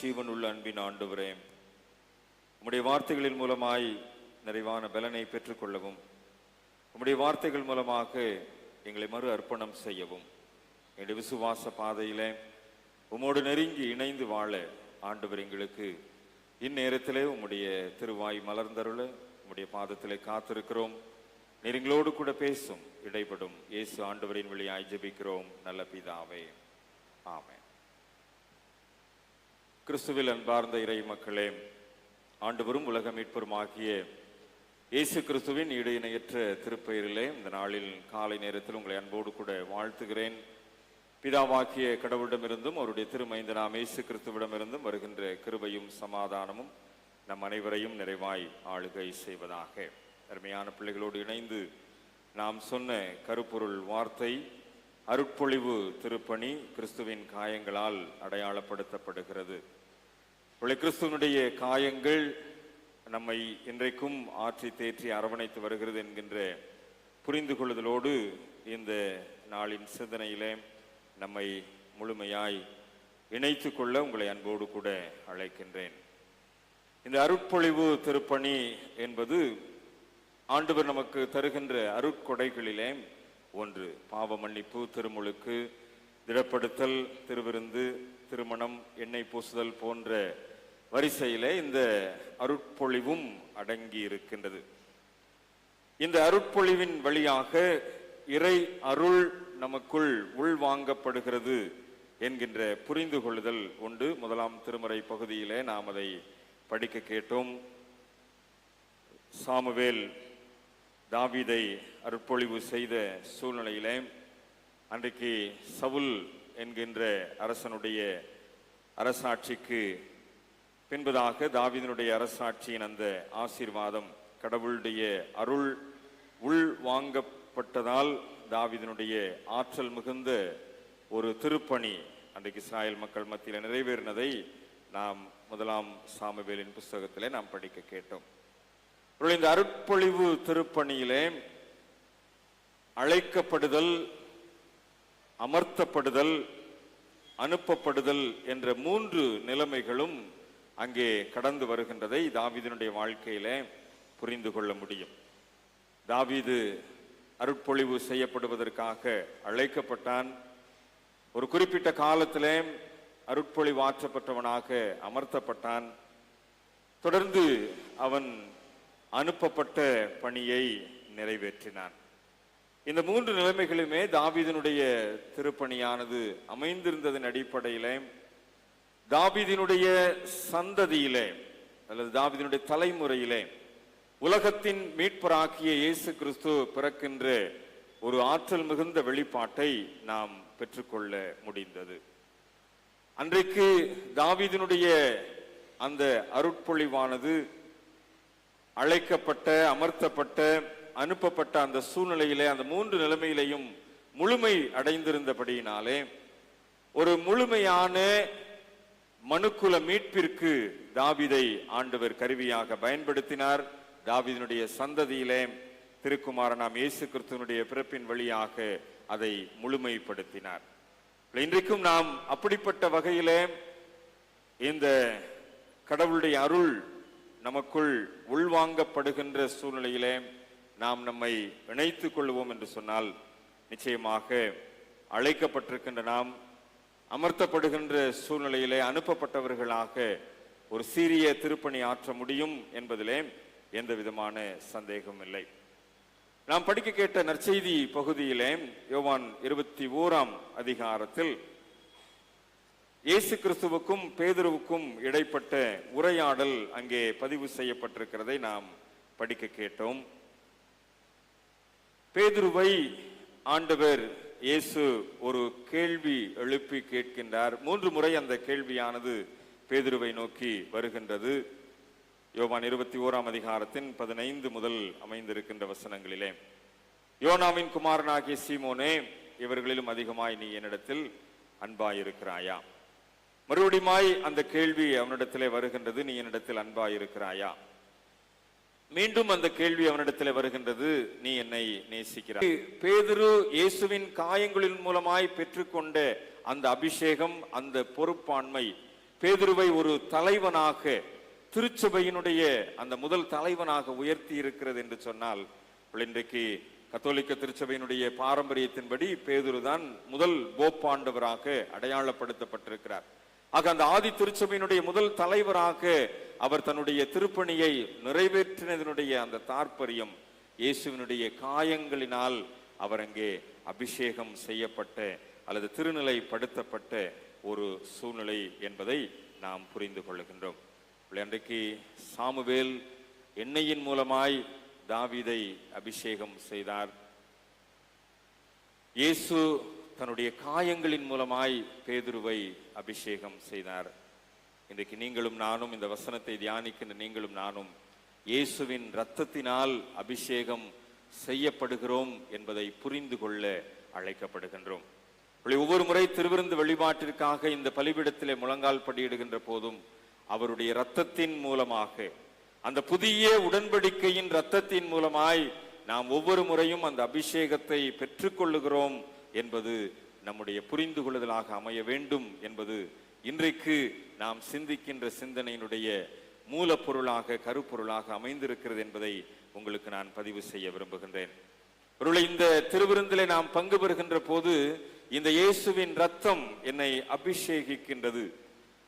ஜீவனுள்ள அன்பின் ஆண்டவரே, உம்முடைய வார்த்தைகளின் மூலமாய் நிறைவான பலனை பெற்றுக்கொள்ளவும், உம்முடைய வார்த்தைகள் மூலமாக எங்களை மறு அர்ப்பணம் செய்யவும், எங்களுடைய விசுவாச பாதையிலே உம்மோடு நெருங்கி இணைந்து வாழ ஆண்டவர் எங்களுக்கு இந்நேரத்திலே உம்முடைய திருவாய் மலர்ந்தருள உம்முடைய பாதத்திலே காத்திருக்கிறோம். நெருங்களோடு கூட பேசும் இடைப்படும் இயேசு ஆண்டவரின் வழியாய் ஜெபிக்கிறோம் நல்ல பிதாவே, ஆமென். கிறிஸ்துவில் அன்பார்ந்த இறை மக்களே, ஆண்டவரும் உலக மீட்பருமாகிய இயேசு கிறிஸ்துவின் ஈடு இணையற்ற திருப்பெயரிலே இந்த நாளில் காலை நேரத்தில் உங்களை அன்போடு கூட வாழ்த்துகிறேன். பிதாவாகிய கடவுளிடமிருந்தும் அவருடைய திருமைந்தனாம் இயேசு கிறிஸ்துவிடமிருந்தும் வருகின்ற கிருபையும் சமாதானமும் நம் அனைவரையும் நிறைவாய் ஆளுகை செய்வதாக. அருமையான பிள்ளைகளோடு இணைந்து நாம் சொன்ன கருப்பொருள் வார்த்தை, அருட்பொழிவு திருப்பணி கிறிஸ்துவின் காயங்களால் அடையாளப்படுத்தப்படுகிறது. கிறிஸ்துவனுடைய காயங்கள் நம்மை இன்றைக்கும் ஆற்றி தேற்றி அரவணைத்து வருகிறது என்கின்ற புரிந்து கொள்ளுதலோடு இந்த நாளின் சிந்தனையிலே நம்மை முழுமையாய் இணைத்து கொள்ள உங்களை அன்போடு கூட அழைக்கின்றேன். இந்த அருட்பொழிவு திருப்பணி என்பது ஆண்டவர் நமக்கு தருகின்ற அருட்கொடைகளிலே ஒன்று. பாவ மன்னிப்பு, திருமுழுக்கு, திடப்படுத்தல், திருவிருந்து, திருமணம், எண்ணெய் பூசுதல் போன்ற வரிசையிலே இந்த அருட்பொழிவும் அடங்கி இருக்கின்றது. இந்த அருட்பொழிவின் வழியாக இறை அருள் நமக்குள் உள்வாங்கப்படுகிறது என்கின்ற புரிந்து கொள்ளுதல் உண்டு. முதலாம் திருமறை பகுதியிலே நாம் அதை படிக்க கேட்டோம். சாமுவேல் தாவீதை அருட்பொழிவு செய்த சூழ்நிலையிலே அன்றைக்கு சவுல் என்கின்ற அரசனுடைய அரசாட்சிக்கு பின்பதாக தாவீதினுடைய அரசாட்சியின் அந்த ஆசீர்வாதம், கடவுளுடைய அருள் உள் வாங்கப்பட்டதால் தாவீதினுடைய ஆற்றல் மிகுந்த ஒரு திருப்பணி அன்றைக்கு இஸ்ராயல் மக்கள் மத்தியில் நிறைவேறினதை நாம் முதலாம் சாமுவேலின் புஸ்தகத்திலே நாம் படிக்க கேட்டோம். இந்த அருட்பொழிவு திருப்பணியிலே அழைக்கப்படுதல், அமர்த்தப்படுதல், அனுப்பப்படுதல் என்ற மூன்று நிலைமைகளும் அங்கே கடந்து வருகின்றதை தாவீதினுடைய வாழ்க்கையிலே புரிந்து கொள்ள முடியும். தாவீது அருட்பொழிவு செய்யப்படுவதற்காக அழைக்கப்பட்டான். ஒரு குறிப்பிட்ட காலத்திலே அருட்பொழிவு ஆற்றப்பட்டவனாக அமர்த்தப்பட்டான். தொடர்ந்து அவன் அனுப்பப்பட்ட பணியை நிறைவேற்றினான். இந்த மூன்று நிலைமைகளுமே தாவீதினுடைய திருப்பணியானது அமைந்திருந்ததன் அடிப்படையிலே தாவீதினுடைய சந்ததியிலே அல்லது தாவீதினுடைய தலைமுறையிலே உலகத்தின் மீட்பராகிய இயேசு கிறிஸ்து பிறக்கின்ற ஒரு ஆற்றல் மிகுந்த வெளிப்பாட்டை நாம் பெற்றுக்கொள்ள முடிந்தது. அன்றைக்கு தாவீதினுடைய அந்த அருட்பொழிவானது அழைக்கப்பட்ட, அமர்த்தப்பட்ட, அனுப்பப்பட்ட அந்த சூழ்நிலையிலே அந்த மூன்று நிலைமையிலையும் முழுமை அடைந்திருந்தபடியினாலே ஒரு முழுமையான மனுக்குல மீட்பிற்கு தாவீதை ஆண்டவர் கருவியாக பயன்படுத்தினார். தாவீதினுடைய சந்ததியிலே திருக்குமாரனாம் இயேசு கிறிஸ்துவினுடைய பிறப்பின் வழியாக அதை முழுமைப்படுத்தினார். இன்றைக்கும் நாம் அப்படிப்பட்ட வகையிலே இந்த கடவுளுடைய அருள் நமக்குள் உள்வாங்கப்படுகின்ற சூழ்நிலையிலே நாம் நம்மை இணைத்துக் கொள்வோம் என்று சொன்னால் நிச்சயமாக அழைக்கப்பட்டிருக்கின்ற நாம் அமர்த்தப்படுகின்ற சூழ்நிலையிலே அனுப்பப்பட்டவர்களாக ஒரு சீரிய திருப்பணி ஆற்ற முடியும் என்பதிலே எந்த விதமான சந்தேகமும் இல்லை. நாம் படிக்க கேட்ட நற்செய்தி பகுதியிலே யோவான் 21ஆம் அதிகாரத்தில் இயேசு கிறிஸ்துவுக்கும் பேதுருவுக்கும் இடைப்பட்ட உரையாடல் அங்கே பதிவு செய்யப்பட்டிருக்கிறதை நாம் படிக்க கேட்டோம். பேதுருவை ஆண்டவர் இயேசு ஒரு கேள்வி எழுப்பி கேட்கின்றார். 3 முறை அந்த கேள்வியானது பேதுருவை நோக்கி வருகின்றது. யோவான் 21ஆம் அதிகாரத்தின் 15 முதல் அமைந்திருக்கின்ற வசனங்களிலே, யோனாவின் குமாரனாகிய சீமோனே, இவர்களிலும் அதிகமாய் நீ என்னிடத்தில் அன்பாயிருக்கிறாயா? மறுபடியுமாய் அந்த கேள்வி அவனிடத்திலே வருகின்றது, நீ என்னிடத்தில் அன்பாயிருக்கிறாயா? மீண்டும் அந்த கேள்வி அவனிடத்தில் வருகின்றது, நீ என்னை நேசிக்கிறாய்? பேதுரு இயேசுவின் காயங்களின் மூலமாய் பெற்றுக்கொண்ட அந்த அபிஷேகம், அந்த பொறுப்பாண்மை பேதுருவை ஒரு தலைவனாக, திருச்சபையினுடைய அந்த முதல் தலைவனாக உயர்த்தி இருக்கிறது என்று சொன்னால், இன்றைக்கு கத்தோலிக்க திருச்சபையினுடைய பாரம்பரியத்தின்படி பேதுரு தான் முதல் போப்பாண்டவராக அடையாளப்படுத்தப்பட்டிருக்கிறார். ஆக அந்த ஆதி திருச்சபையினுடைய முதல் தலைவராக அவர் தன்னுடைய திருப்பணியை நிறைவேற்றினதனுடைய அந்த தாற்பயம் இயேசுவினுடைய காயங்களினால் அவர் அங்கே அபிஷேகம் செய்யப்பட்ட அல்லது திருநிலைப்படுத்தப்பட்ட ஒரு சூழ்நிலை என்பதை நாம் புரிந்து கொள்ளுகின்றோம். இன்றைக்கு சாமுவேல் எண்ணெயின் மூலமாய் தாவீதை அபிஷேகம் செய்தார். இயேசு தன்னுடைய காயங்களின் மூலமாய் பேதுருவை அபிஷேகம் செய்தார். இன்றைக்கு நீங்களும் நானும் இந்த வசனத்தை தியானிக்கின்ற நீங்களும் நானும் இயேசுவின் இரத்தத்தினால் அபிஷேகம் செய்யப்படுகிறோம் என்பதை புரிந்து கொள்ள அழைக்கப்படுகின்றோம். ஒவ்வொரு முறை திருவிருந்து வழிபாட்டிற்காக இந்த பலிபீடத்திலே முழங்கால் படியிடுகின்ற போதும் அவருடைய இரத்தத்தின் மூலமாக, அந்த புதிய உடன்படிக்கையின் இரத்தத்தின் மூலமாய் நாம் ஒவ்வொரு முறையும் அந்த அபிஷேகத்தை பெற்றுக்கொள்ளுகிறோம் என்பது நம்முடைய புரிந்து கொள்ளுதலாக அமைய வேண்டும் என்பது இன்றைக்கு நாம் சிந்திக்கின்ற சிந்தனையினுடைய மூலப்பொருளாக, கருப்பொருளாக அமைந்திருக்கிறது என்பதை உங்களுக்கு நான் பதிவு செய்ய விரும்புகின்றேன். ஒருவேளை இந்த திருவிருந்திலே நாம் பங்கு பெறுகின்ற போது இந்த இயேசுவின் இரத்தம் என்னை அபிஷேகிக்கின்றது.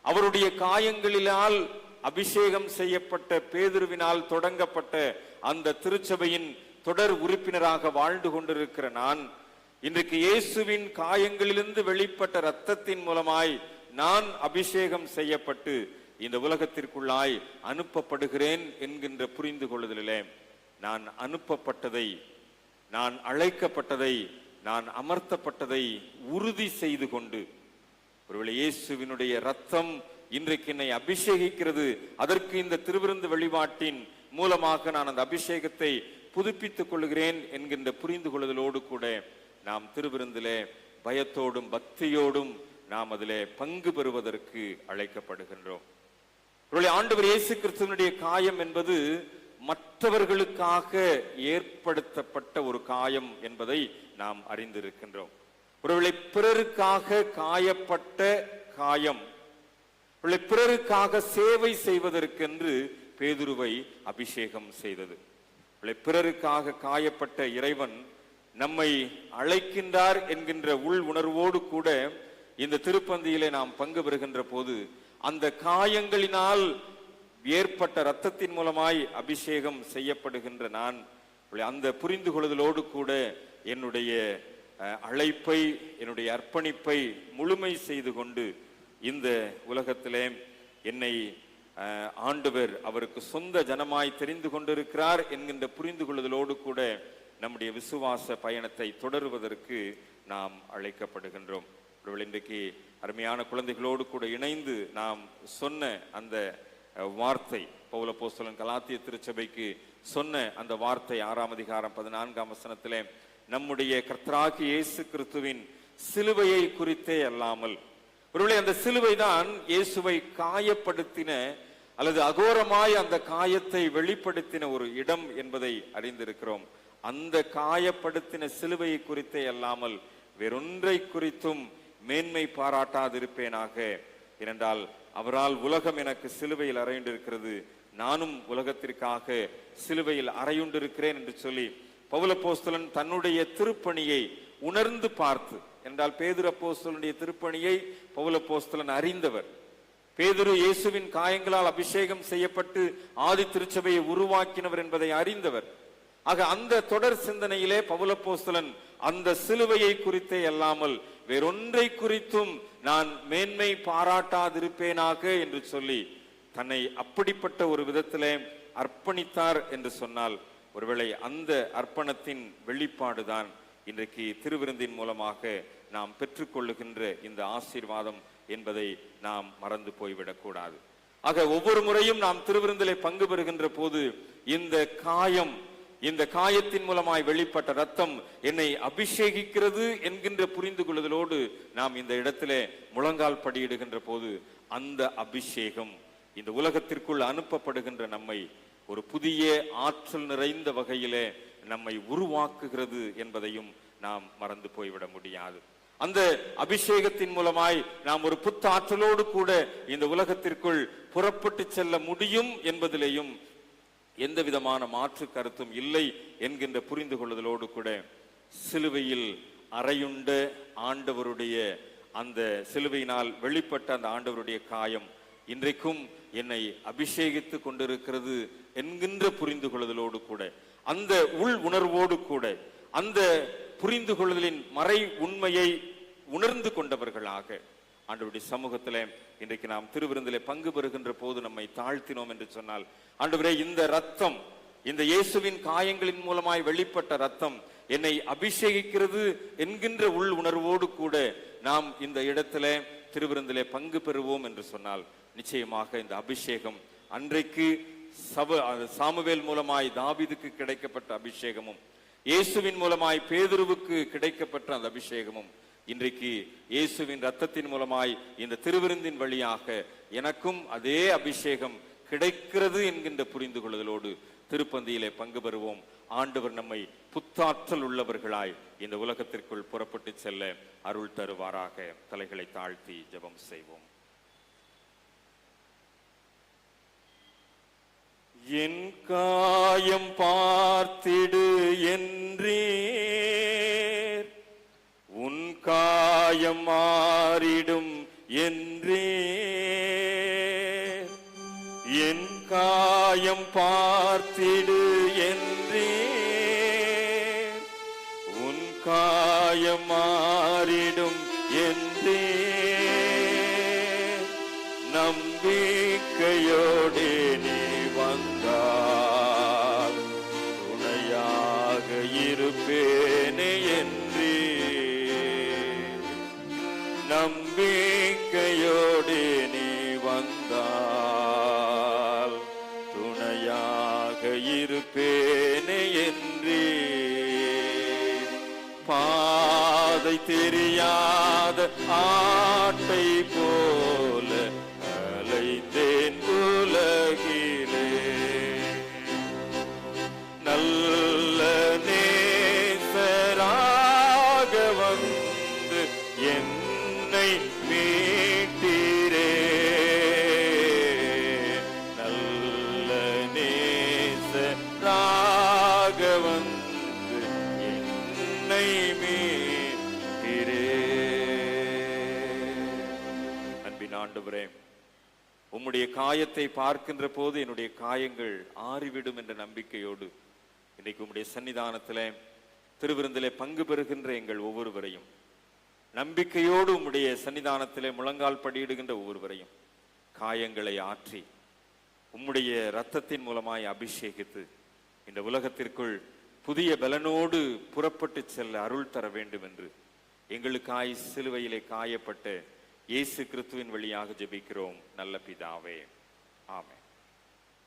அவருடைய காயங்களினால் அபிஷேகம் செய்யப்பட்ட பேதுருவினால் தொடங்கப்பட்ட அந்த திருச்சபையின் தொடர் உறுப்பினராக வாழ்ந்து கொண்டிருக்கிற நான் இன்றைக்கு இயேசுவின் காயங்களிலிருந்து வெளிப்பட்ட இரத்தத்தின் மூலமாய் நான் அபிஷேகம் செய்யப்பட்டு இந்த உலகத்திற்குள்ளாய் அனுப்பப்படுகிறேன் என்கின்ற புரிந்து கொள்ளுதலிலே நான் அனுப்பப்பட்டதை, நான் அழைக்கப்பட்டதை, நான் அமர்த்தப்பட்டதை உறுதி செய்து கொண்டு, ஒருவேளை இயேசுவினுடைய இரத்தம் இன்றைக்கு என்னை அபிஷேகிக்கிறது, அதற்கு இந்த திருவிருந்து வழிபாட்டின் மூலமாக நான் அந்த அபிஷேகத்தை புதுப்பித்துக் கொள்கிறேன் என்கின்ற புரிந்து கொள்ளுதலோடு கூட நாம் திருவிருந்திலே பயத்தோடும் பக்தியோடும் நாம் அதிலே பங்கு பெறுவதற்கு அழைக்கப்படுகின்றோம். ஆண்டவர் இயேசு கிறிஸ்துவினுடைய காயம் என்பது மற்றவர்களுக்காக ஏற்படுத்தப்பட்ட ஒரு காயம் என்பதை நாம் அறிந்திருக்கின்றோம். ஒருவேளை பிறருக்காக காயப்பட்ட காயம், பிறருக்காக சேவை செய்வதற்கென்று பேதுருவை அபிஷேகம் செய்தது. பிறருக்காக காயப்பட்ட இறைவன் நம்மை அழைக்கின்றார் என்கின்ற உள் உணர்வோடு கூட இந்த திருப்பந்தியிலே நாம் பங்கு பெறுகின்ற போது அந்த காயங்களினால் ஏற்பட்ட இரத்தத்தின் மூலமாய் அபிஷேகம் செய்யப்படுகின்ற நான் அந்த புரிந்து கொள்ளுதலோடு கூட என்னுடைய அழைப்பை, என்னுடைய அர்ப்பணிப்பை முழுமை செய்து கொண்டு இந்த உலகத்திலே என்னை ஆண்டவர் அவருக்கு சொந்த ஜனமாய் தெரிந்து கொண்டிருக்கிறார் என்கின்ற புரிந்து கொள்ளுதலோடு கூட நம்முடைய விசுவாச பயணத்தை தொடருவதற்கு நாம் அழைக்கப்படுகின்றோம். இன்றைக்கு அருமையான குழந்தைகளோடு கூட இணைந்து நாம் சொன்ன அந்த வார்த்தை, பவுல் அப்போஸ்தலன் கலாத்திய திருச்சபைக்கு சொன்ன அந்த வார்த்தை 6ஆம் அதிகாரம் 14ஆம் வசனத்திலே நம்முடைய கர்த்தராகிய இயேசு கிறிஸ்துவின் சிலுவையை குறித்தே அல்லாமல், ஒருவேளை அந்த சிலுவை தான் இயேசுவை காயப்படுத்தின அல்லது அகோரமாய் அந்த காயத்தை வெளிப்படுத்தின ஒரு இடம் என்பதை அறிந்திருக்கிறோம். அந்த காயப்படுத்தின சிலுவையை குறித்தே அல்லாமல் வேறொன்றை குறித்தும் மேன்மை பாராட்டாதிருப்பேனாக. ஏனென்றால் அவரால் உலகம் எனக்கு சிலுவையில் அறையுண்டிருக்கிறது, நானும் உலகத்திற்காக சிலுவையில் அறையுண்டிருக்கிறேன் என்று சொல்லி பவுல் அப்போஸ்தலன் தன்னுடைய திருப்பணியை உணர்ந்து பார்த்து, என்றால் பேதுரு அப்போஸ்தலனுடைய திருப்பணியை பவுல் அப்போஸ்தலன் அறிந்தவர். பேதுரு இயேசுவின் காயங்களால் அபிஷேகம் செய்யப்பட்டு ஆதி திருச்சபையை உருவாக்கினவர் என்பதை அறிந்தவர். ஆக அந்த தொடர் சிந்தனையிலே பவுல் அப்போஸ்தலன் அந்த சிலுவையை குறித்தே அல்லாமல் வேறொன்றை குறித்தும் நான் மேன்மை பாராட்டாதிருப்பேனாக என்று சொல்லி தன்னை அப்படிப்பட்ட ஒரு விதத்திலே அர்ப்பணித்தார் என்று சொன்னால், ஒருவேளை அந்த அர்ப்பணத்தின் வெளிப்பாடுதான் இன்றைக்கு திருவிருந்தின் மூலமாக நாம் பெற்றுக்கொள்ளுகின்ற இந்த ஆசீர்வாதம் என்பதை நாம் மறந்து போய்விடக் கூடாது. ஆக ஒவ்வொரு முறையும் நாம் திருவிருந்திலே பங்கு பெறுகின்ற போது இந்த காயம், இந்த காயத்தின் மூலமாய் வெளிப்பட்ட ரத்தம் என்னை அபிஷேகிக்கிறது என்கின்ற புரிந்து கொள்ளுதலோடு நாம் இந்த இடத்திலே முழங்கால் படியிடுகின்ற போது அந்த அபிஷேகம் இந்த உலகத்திற்குள் அனுப்பப்படுகின்ற நம்மை ஒரு புதிய ஆற்றல் நிறைந்த வகையிலே நம்மை உருவாக்குகிறது என்பதையும் நாம் மறந்து போய்விட முடியாது. அந்த அபிஷேகத்தின் மூலமாய் நாம் ஒரு புத்தாற்றலோடு கூட இந்த உலகத்திற்குள் புறப்பட்டு செல்ல முடியும் என்பதிலேயும் எந்த விதமான மாற்று கருத்தும் இல்லை என்கின்ற புரிந்து கொள்ளுதலோடு கூட சிலுவையில் அறையுண்ட ஆண்டவருடைய அந்த சிலுவையினால் வெளிப்பட்ட அந்த ஆண்டவருடைய காயம் இன்றைக்கும் என்னை அபிஷேகித்து கொண்டிருக்கிறது என்கின்ற புரிந்து கொள்ளுதலோடு கூட, அந்த உள் உணர்வோடு கூட, அந்த புரிந்து கொள்ளுதலின் மறை உண்மையை உணர்ந்து கொண்டவர்களாக ஆண்டவருடைய சமூகத்திலே இன்றைக்கு நாம் திருவிருந்திலே பங்கு பெறுகின்ற போது நம்மை தாழ்த்தினோம் என்று சொன்னால், ஆண்டவரே, இந்த ரத்தம், இந்த இயேசுவின் காயங்களின் மூலமாய் வெளிப்பட்ட ரத்தம் என்னை அபிஷேகிக்கிறது என்கின்ற உள் உணர்வோடு கூட நாம் இந்த இடத்திலே திருவிருந்திலே பங்கு பெறுவோம் என்று சொன்னால், நிச்சயமாக இந்த அபிஷேகம் அன்றைக்கு சாமுவேல் மூலமாய் தாவீதுக்கு கிடைக்கப்பட்ட அபிஷேகமும், இயேசுவின் மூலமாய் பேதுருவுக்கு கிடைக்கப்பட்ட அந்த அபிஷேகமும், இன்றைக்கு இயேசுவின் ரத்தத்தின் மூலமாய் இந்த திருவிருந்தின் வழியாக எனக்கும் அதே அபிஷேகம் கிடைக்கிறது என்கின்ற புரிந்து கொள்ளுதலோடு திருப்பந்தியிலே பங்கு பெறுவோம். ஆண்டவர் நம்மை புத்தாற்றல் உள்ளவர்களாய் இந்த உலகத்திற்குள் புறப்பட்டு செல்ல அருள் தருவாராக. தலைகளை தாழ்த்தி ஜெபம் செய்வோம். என் காயம் பார்த்திடு என்றீர், உன் காயம் மாறிடும் என்றீர். என் காயம் பார்த்திடு என்றீர், உன் காயம் மாறிடும் என்றீர். நம்பிக்கையோடே நீ வந்தால் துணையாக இருப்பேனே என்றீர். நம்பிக்கையோடே நீ வந்தால் துணையாக இருப்பேனே என்றீர். பாதை தெரியாத ஆட்டை போல அலைந்தேன் உலகிலே, நல்ல நேசராக வந்து என்னை மீட்டீரே. நல்ல நேசராக வந்து என்னை மீட்டீரே. அன்பின் ஆண்டவரே, உம்முடைய காயத்தை பார்க்கின்ற போது என்னுடைய காயங்கள் ஆறிவிடும் என்ற நம்பிக்கையோடு இன்றைக்கு உம்முடைய சன்னிதானத்திலே திருவிருந்திலே பங்கு பெறுகின்ற எங்கள் ஒவ்வொருவரையும், நம்பிக்கையோடு உம்முடைய சன்னிதானத்திலே முழங்கால் படியிடுகின்ற ஒவ்வொருவரையும் காயங்களை ஆற்றி உம்முடைய இரத்தத்தின் மூலமாய் அபிஷேகித்து இந்த உலகத்திற்குள் புதிய பலனோடு புறப்பட்டு செல்ல அருள் தர வேண்டும் என்று எங்களுக்காய் சிலுவையிலே காயப்பட்ட இயேசு கிறிஸ்துவின் வழியாக ஜெபிக்கிறோம் நல்ல பிதாவே. ஆமென்.